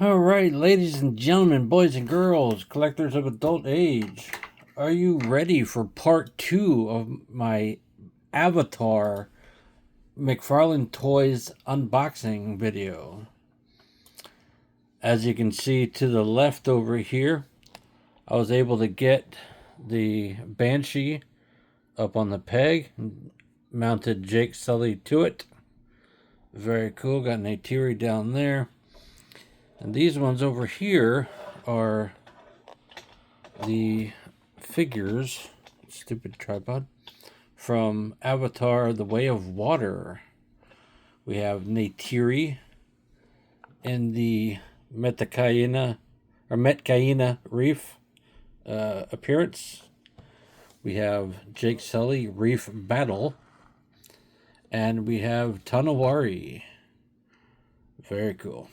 All right, ladies and gentlemen, boys and girls, collectors of adult age, are you ready for part 2 of my Avatar Mcfarlane Toys unboxing video? As you can see to the left over here, I was able to get the Banshee up on the peg, mounted Jake Sully to it. Very cool, got an Neytiri down there. And these ones over here are the figures, stupid tripod, from Avatar The Way of Water. We have Neytiri in the Metkaina Reef appearance. We have Jake Sully Reef Battle. And we have Tanawari. Very cool.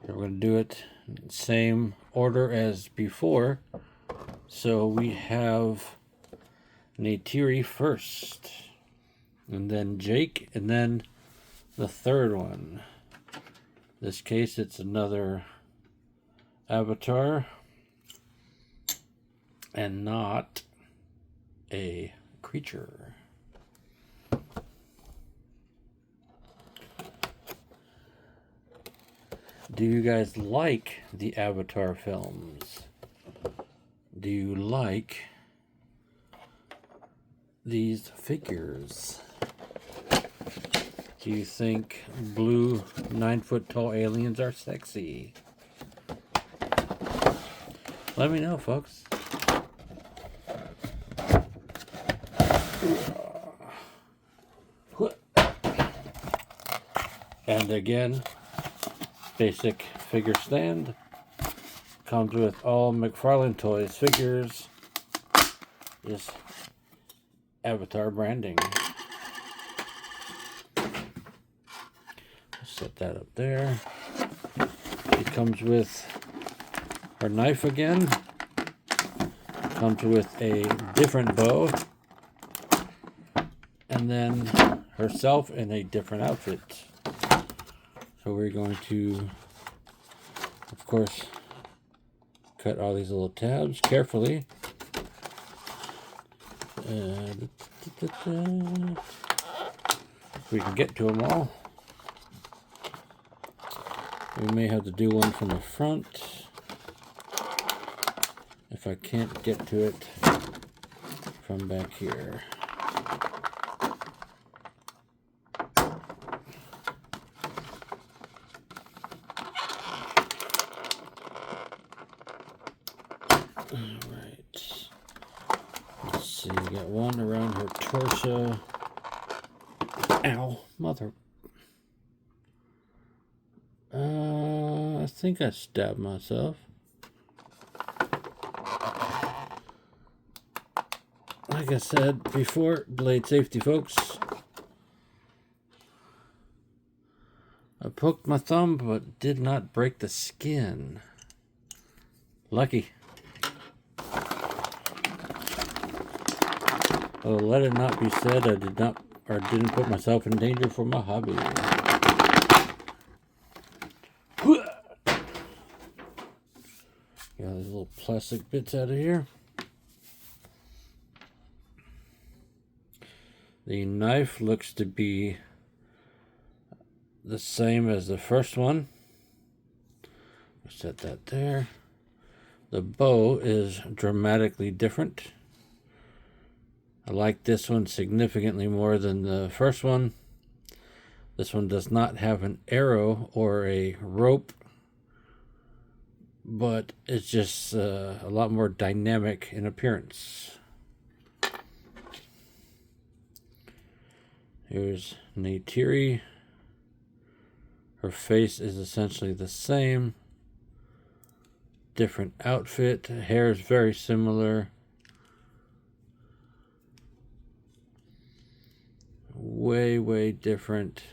We're going to do it in the same order as before. So we have Neytiri first, and then Jake, and then the third one. In this case, it's another Avatar, and not a creature. Do you guys like the Avatar films? Do you like these figures? Do you think blue 9-foot tall aliens are sexy? Let me know, folks. And again, basic figure stand. Comes with all Mcfarlane Toys figures. Just Avatar branding. Set that up there. It comes with her knife again. Comes with a different bow. And then herself in a different outfit. So we're going to, of course, cut all these little tabs carefully. We can get to them all. We may have to do one from the front if I can't get to it from back here. Alright. Let's see, we got one around her torso. Ow, mother. I think I stabbed myself. Like I said before, blade safety, folks. I poked my thumb, but did not break the skin. Lucky. Oh, let it not be said I did not, or didn't put myself in danger for my hobby. Got these little plastic bits out of here. The knife looks to be the same as the first one. Set that there. The bow is dramatically different. I like this one significantly more than the first one. This one does not have an arrow or a rope, but it's just a lot more dynamic in appearance. Here's Neytiri. Her face is essentially the same. Different outfit. Hair is very similar. Way different.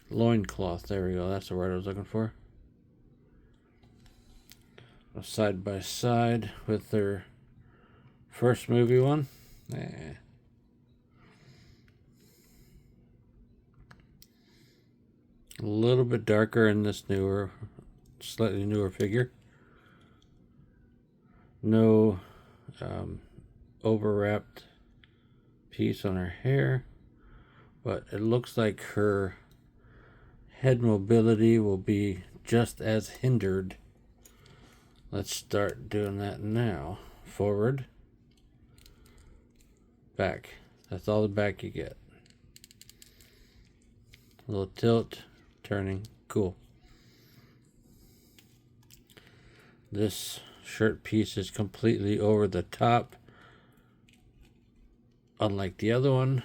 Loincloth. There we go. That's the word I was looking for. Side by side with their first movie one. A little bit darker in this newer, slightly newer figure. No overwrapped piece on her hair, but it looks like her head mobility will be just as hindered. Let's start doing that now. Forward, back. That's all the back you get. A little tilt, turning, cool. This shirt piece is completely over the top, unlike the other one.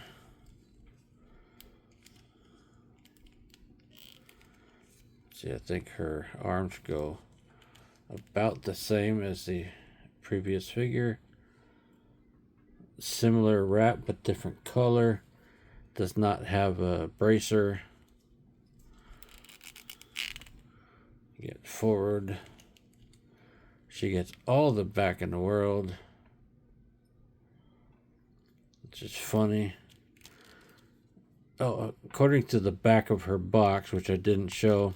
See, I think her arms go about the same as the previous figure. Similar wrap, but different color. Does not have a bracer. Get forward. She gets all the back in the world, which is funny. Oh, according to the back of her box, which I didn't show,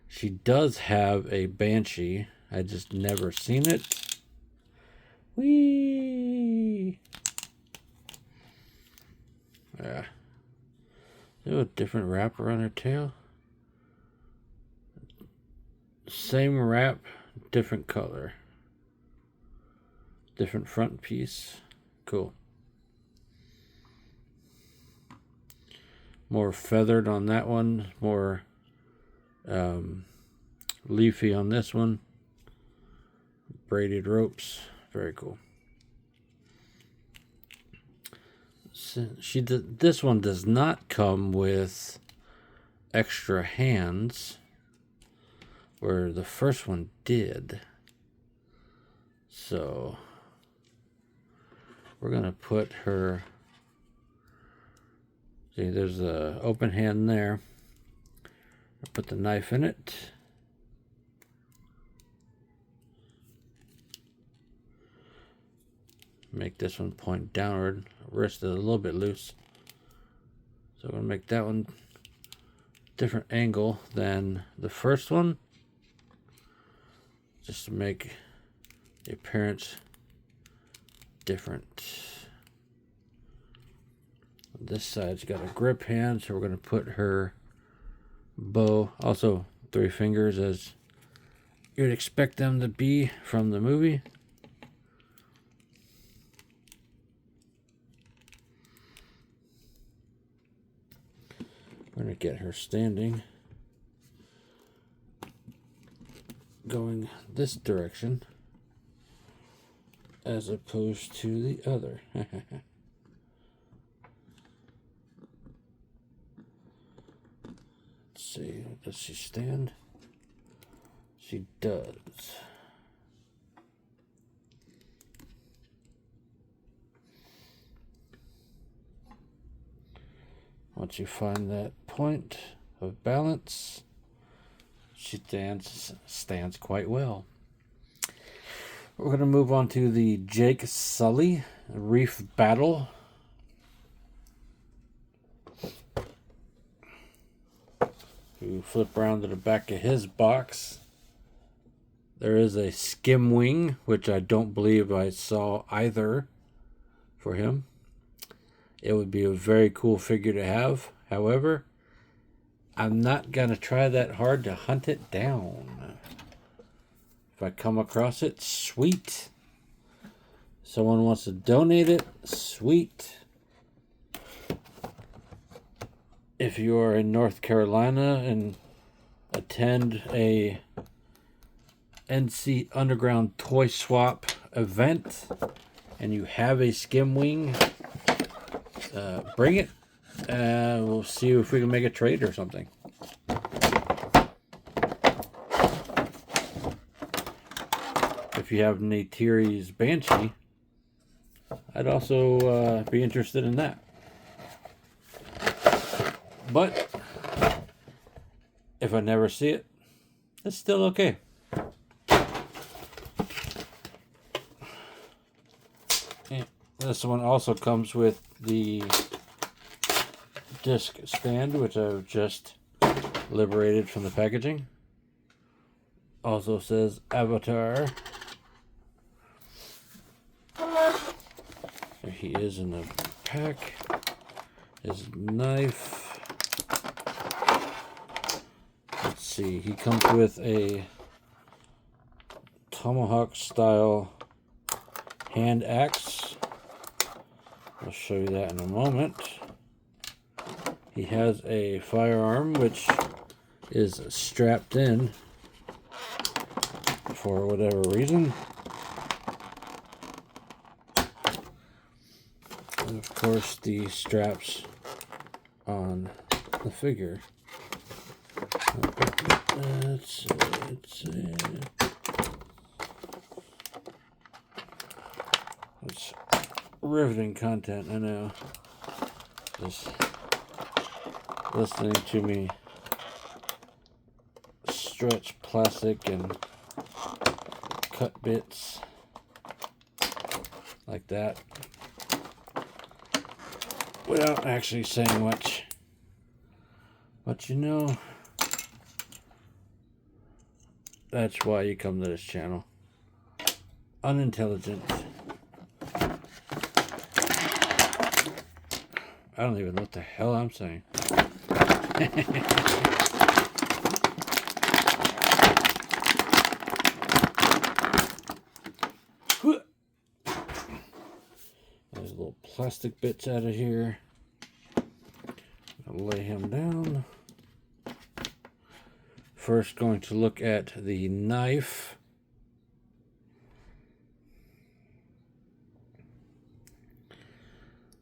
she does have a Banshee. I just never seen it. Whee! Yeah. Is there a different wrapper on her tail? Same wrap, different color. Different front piece. Cool. More feathered on that one. More leafy on this one. Braided ropes. Very cool. This one does not come with extra hands, where the first one did. So we're gonna put her. See, there's an open hand there. I'll put the knife in it. Make this one point downward. Wrist is a little bit loose. So I'm going to make that one different angle than the first one. Just to make the appearance different. This side's got a grip hand, so we're going to put her bow, also 3 fingers as you'd expect them to be from the movie. We're going to get her standing, going this direction as opposed to the other. Let's see, does she stand? She does. Once you find that point of balance, she stands quite well. We're going to move on to the Jake Sully Reef Battle. You flip around to the back of his box. There is a skim wing, which I don't believe I saw either for him. It would be a very cool figure to have. However, I'm not going to try that hard to hunt it down. If I come across it, sweet. Someone wants to donate it, sweet. If you are in North Carolina and attend a NC Underground Toy Swap event and you have a skim wing, bring it. We'll see if we can make a trade or something. If you have Neytiri's Banshee, I'd also be interested in that. But if I never see it, it's still okay. And this one also comes with the disc stand, which I've just liberated from the packaging. Also says Avatar. There he is in the pack. His knife. Let's see. He comes with a tomahawk style hand axe. I'll show you that in a moment. He has a firearm which is strapped in for whatever reason. And of course the straps on the figure. It's riveting content, I know. Just listening to me stretch plastic and cut bits like that without actually saying much. But you know, that's why you come to this channel. Unintelligent. I don't even know what the hell I'm saying. There's little plastic bits out of here. I'll lay him down. First, going to look at the knife.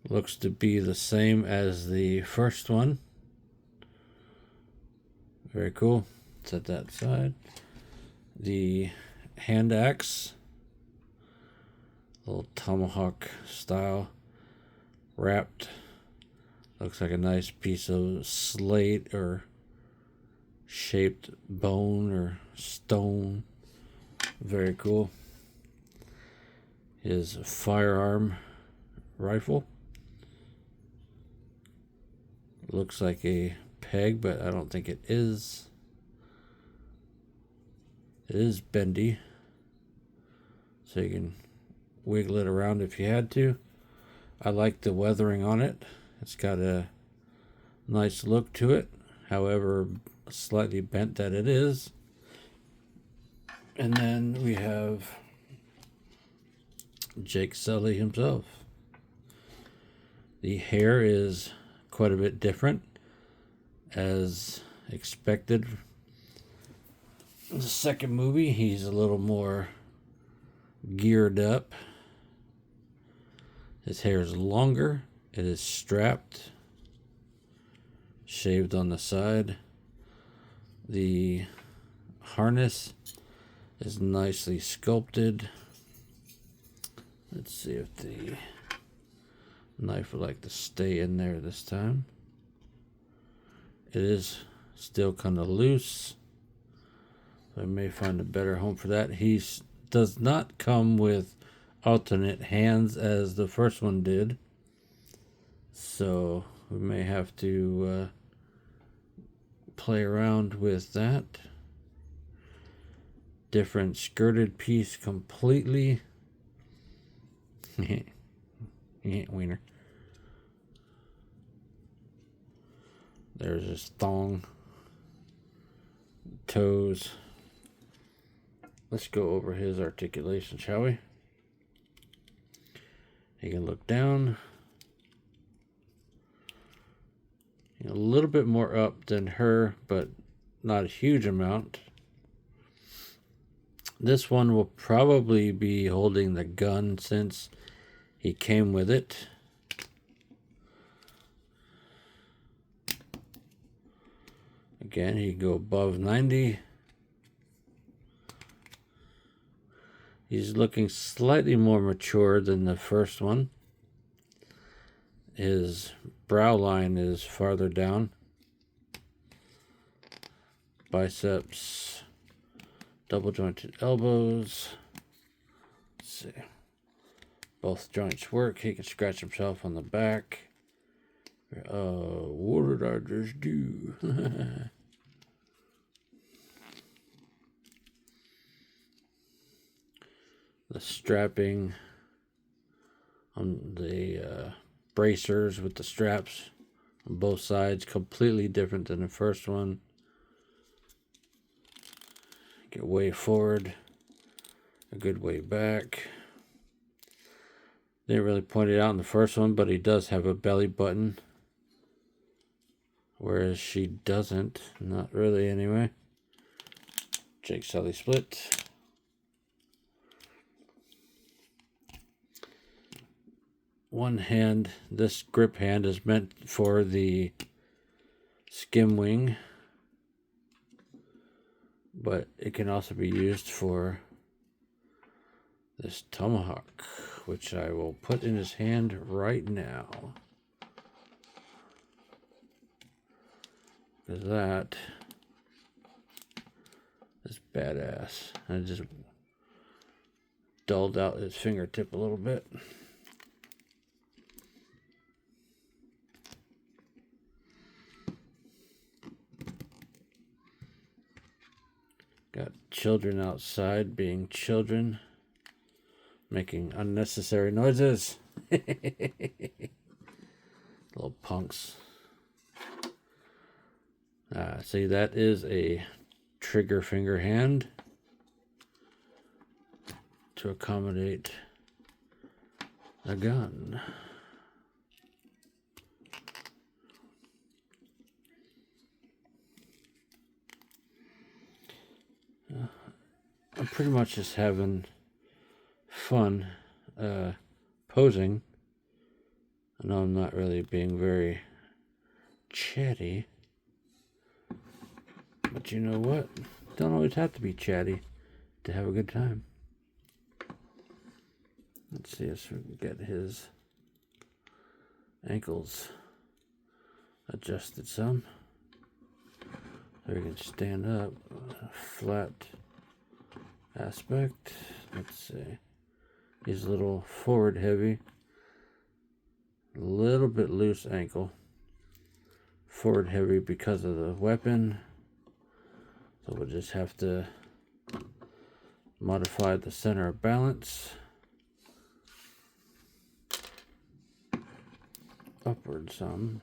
Looks to be the same as the first one. Very cool. Set that aside. The hand axe. Little tomahawk style. Wrapped. Looks like a nice piece of slate or shaped bone or stone. Very cool. His firearm rifle. Looks like a peg, but I don't think it is. It is bendy, so you can wiggle it around if you had to. I like the weathering on it. It's got a nice look to it, however slightly bent that it is. And then we have Jake Sully himself. The hair is quite a bit different, as expected. In the second movie, he's a little more geared up. His hair is longer. It is strapped, shaved on the side. The harness is nicely sculpted. Let's see if the knife would like to stay in there this time. It is still kind of loose, so I may find a better home for that. He does not come with alternate hands as the first one did, so we may have to play around with that. Different skirted piece completely. Wiener. There's his thong. Toes. Let's go over his articulation, shall we? He can look down. A little bit more up than her, but not a huge amount. This one will probably be holding the gun since he came with it. Again, he can go above 90. He's looking slightly more mature than the first one. His brow line is farther down. Biceps, double jointed elbows. Let's see. Both joints work. He can scratch himself on the back. What did I just do? The strapping on the bracers with the straps on both sides, completely different than the first one. Get way forward, a good way back. Didn't really point it out in the first one, but he does have a belly button, whereas she doesn't. Not really, anyway. Jake Sully split. One hand, this grip hand is meant for the skim wing, but it can also be used for this tomahawk, which I will put in his hand right now. Because that is badass. I just dulled out his fingertip a little bit. Got children outside being children, making unnecessary noises. Little punks. See, that is a trigger finger hand to accommodate a gun. I'm pretty much just having fun posing. I know I'm not really being very chatty, but you know what? Don't always have to be chatty to have a good time. Let's see if we can get his ankles adjusted some, so he can stand up. Flat aspect. Let's see. He's a little forward heavy. A little bit loose ankle. Forward heavy because of the weapon. So we'll just have to modify the center of balance. Upward some.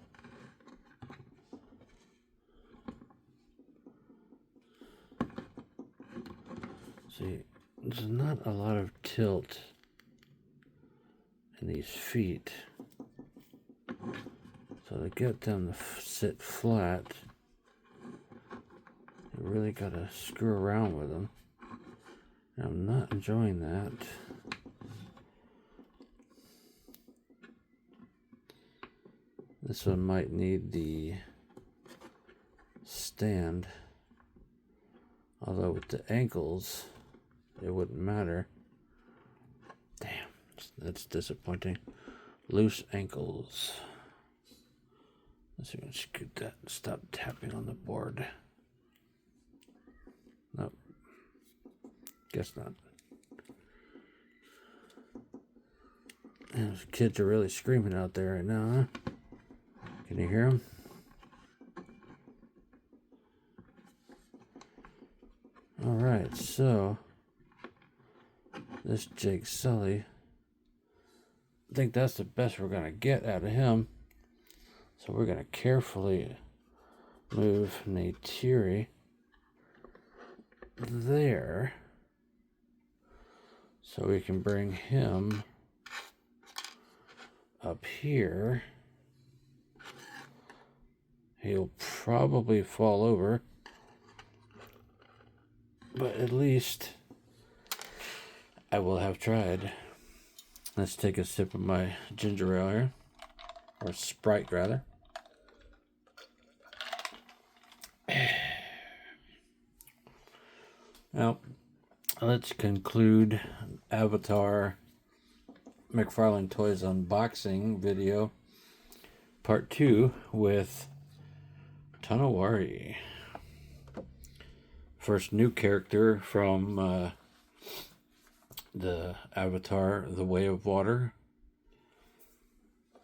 See, there's not a lot of tilt in these feet. So to get them to sit flat, you really gotta screw around with them. And I'm not enjoying that. This one might need the stand, although with the ankles it wouldn't matter. Damn, that's disappointing. Loose ankles. Let's see if we can scoot that and stop tapping on the board. Nope. Guess not. And those kids are really screaming out there right now, huh? Can you hear them? Alright, so this Jake Sully, I think that's the best we're going to get out of him. So we're going to carefully move Neytiri there so we can bring him up here. He'll probably fall over, but at least I will have tried. Let's take a sip of my ginger ale here, or Sprite rather. Now, let's conclude Avatar Mcfarlane Toys unboxing video part 2 with Tonowari. First new character from the Avatar The Way of Water.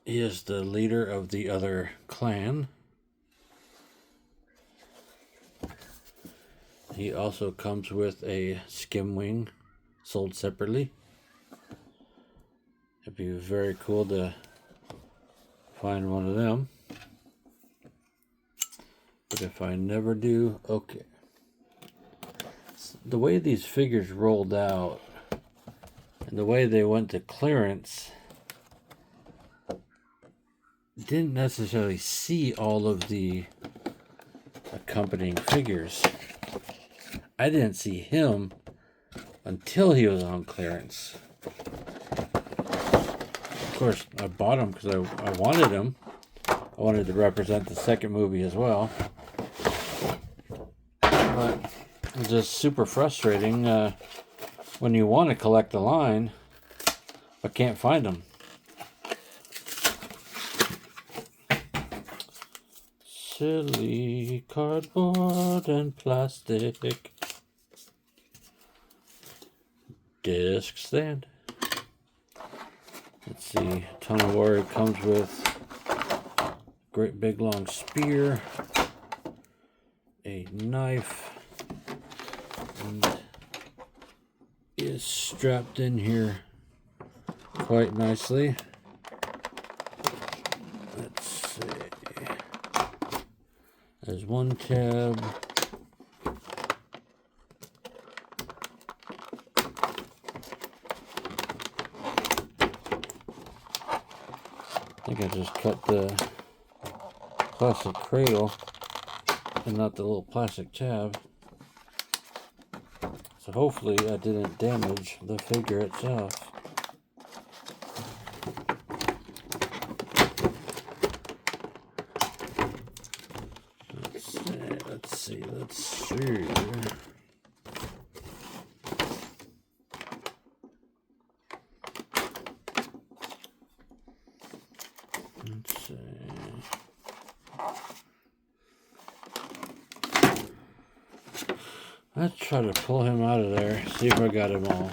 He is the leader of the other clan. He also comes with a skim wing sold separately. It'd be very cool to find one of them. But if I never do, okay. The way these figures rolled out and the way they went to clearance, didn't necessarily see all of the accompanying figures. I didn't see him until he was on clearance. Of course, I bought him because I wanted him. I wanted to represent the second movie as well. But it's just super frustrating when you want to collect a line but can't find them. Silly cardboard and plastic disc stand. Let's see. Tonawari comes with a great big long spear, a knife, and is strapped in here quite nicely. Let's see. There's one tab. I think I just cut the plastic cradle and not the little plastic tab. So hopefully I didn't damage the figure itself. Let's see. Let's see. Let's try to pull him out of there, see if I got him all.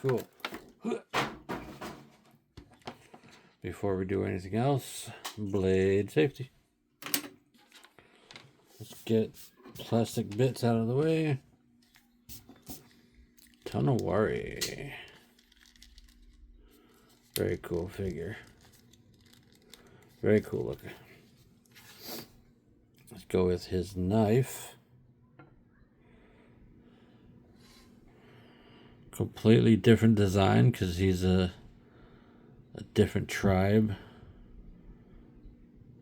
Cool. Before we do anything else, blade safety. Let's get plastic bits out of the way. Tonawari. Very cool figure. Very cool looking. Let's go with his knife. Completely different design because he's a different tribe.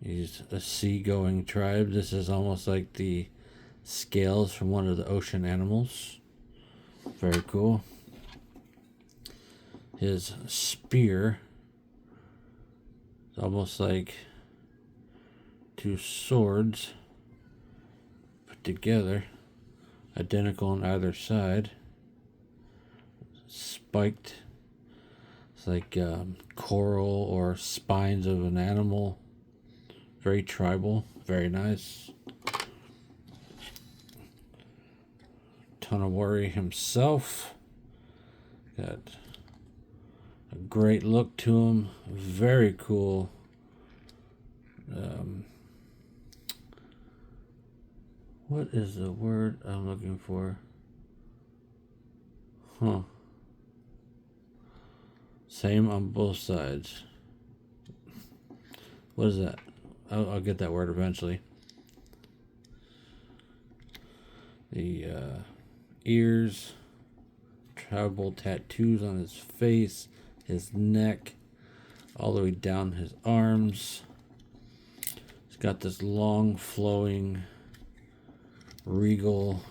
He's a seagoing tribe. This is almost like the scales from one of the ocean animals. Very cool. His spear is almost like two swords put together, identical on either side. Spiked. It's like coral or spines of an animal. Very tribal. Very nice. Tonawari himself. Got a great look to him. Very cool. What is the word I'm looking for? Huh. Same on both sides. What is that? I'll get that word eventually. The ears, tribal tattoos on his face, his neck, all the way down his arms. He's got this long flowing regal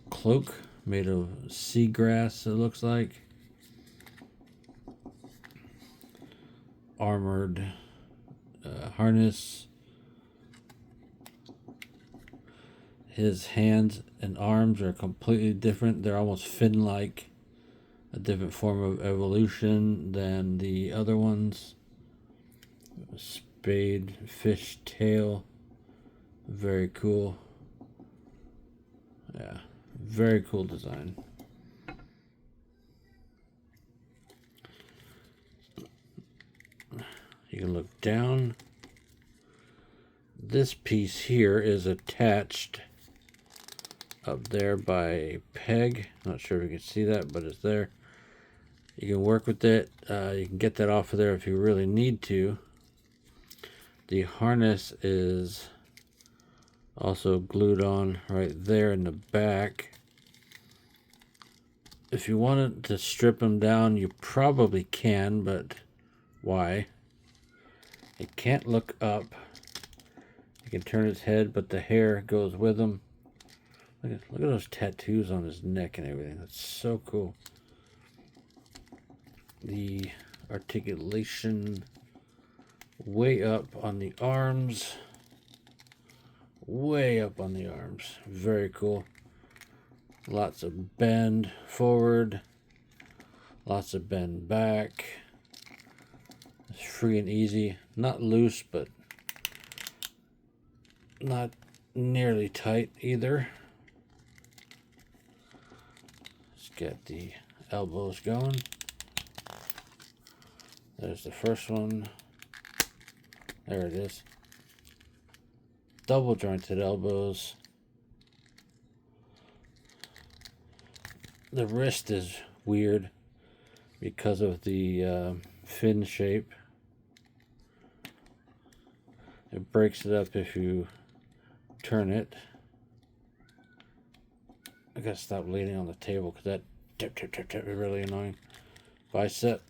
cloak made of seagrass, it looks like. Armored harness. His hands and arms are completely different. They're almost fin-like, a different form of evolution than the other ones. Spade, fish tail. Very cool. Yeah, very cool design. You can look down. This piece here is attached up there by a peg. Not sure if you can see that, but it's there. You can work with it. You can get that off of there if you really need to. The harness is also glued on right there in the back. If you wanted to strip him down, you probably can, but why? It can't look up. You can turn his head, but the hair goes with him. Look at those tattoos on his neck and everything. That's so cool. The articulation way up on the arms. Way up on the arms. Very cool. Lots of bend forward. Lots of bend back. It's free and easy. Not loose, but not nearly tight either. Let's get the elbows going. There's the first one. There it is. Double jointed elbows. The wrist is weird because of the fin shape. It breaks it up if you turn it. I gotta stop leaning on the table because that tip is really annoying. Bicep.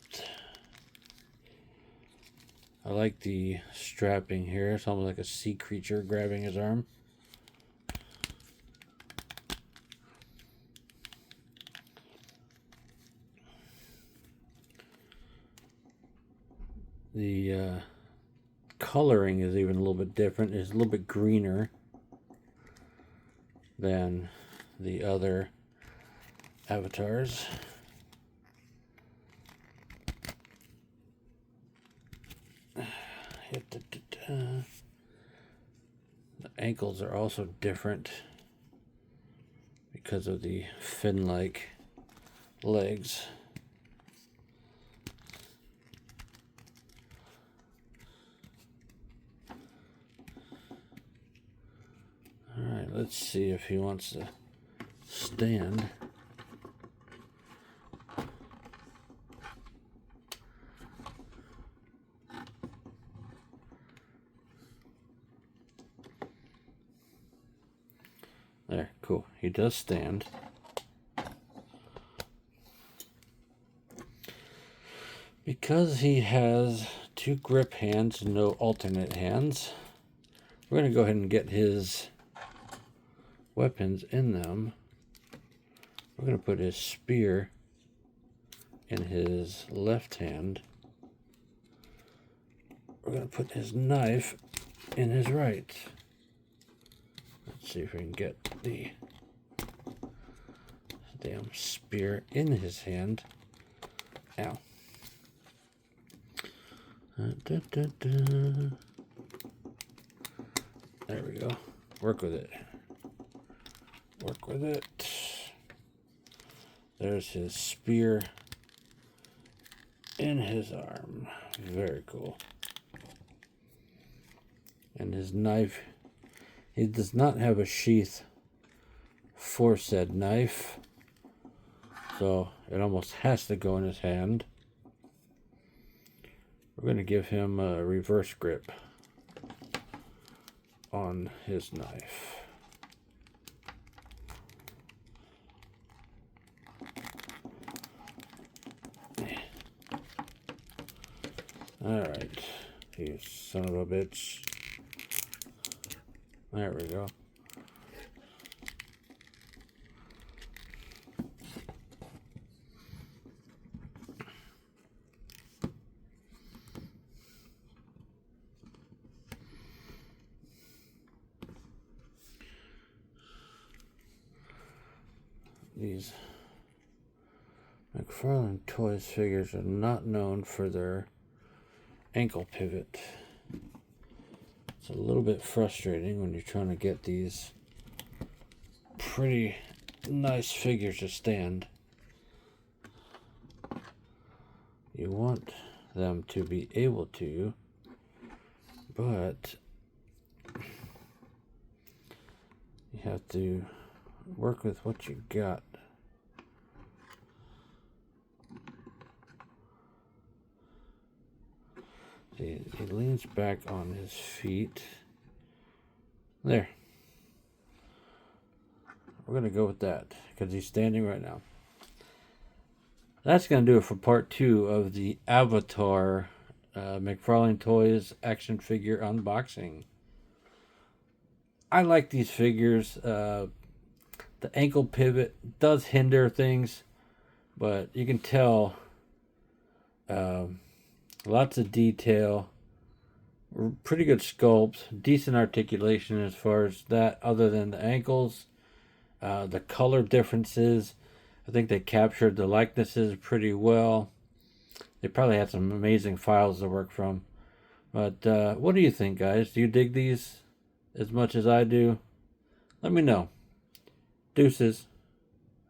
I like the strapping here. It's almost like a sea creature grabbing his arm. The coloring is even a little bit different. It's a little bit greener than the other avatars. The ankles are also different because of the fin-like legs. Alright, let's see if he wants to stand. There, cool. He does stand. Because he has 2 grip hands and no alternate hands, we're going to go ahead and get his weapons in them. We're going to put his spear in his left hand. We're going to put his knife in his right. Let's see if we can get the damn spear in his hand. Ow. There we go. Work with it. Work with it. There's his spear in his arm. Very cool. And his knife. He does not have a sheath for said knife, so it almost has to go in his hand. We're going to give him a reverse grip on his knife. Alright, you son of a bitch. There we go. These Mcfarlane Toys figures are not known for their ankle pivot. It's a little bit frustrating when you're trying to get these pretty nice figures to stand. You want them to be able to, but you have to work with what you got. See, he leans back on his feet. There. We're going to go with that because he's standing right now. That's going to do it for part 2 of the Avatar Mcfarlane Toys action figure unboxing. I like these figures. The ankle pivot does hinder things, but you can tell lots of detail, pretty good sculpt, decent articulation as far as that, other than the ankles. The color differences, I think they captured the likenesses pretty well. They probably had some amazing files to work from. But what do you think, guys? Do you dig these as much as I do? Let me know. Deuces.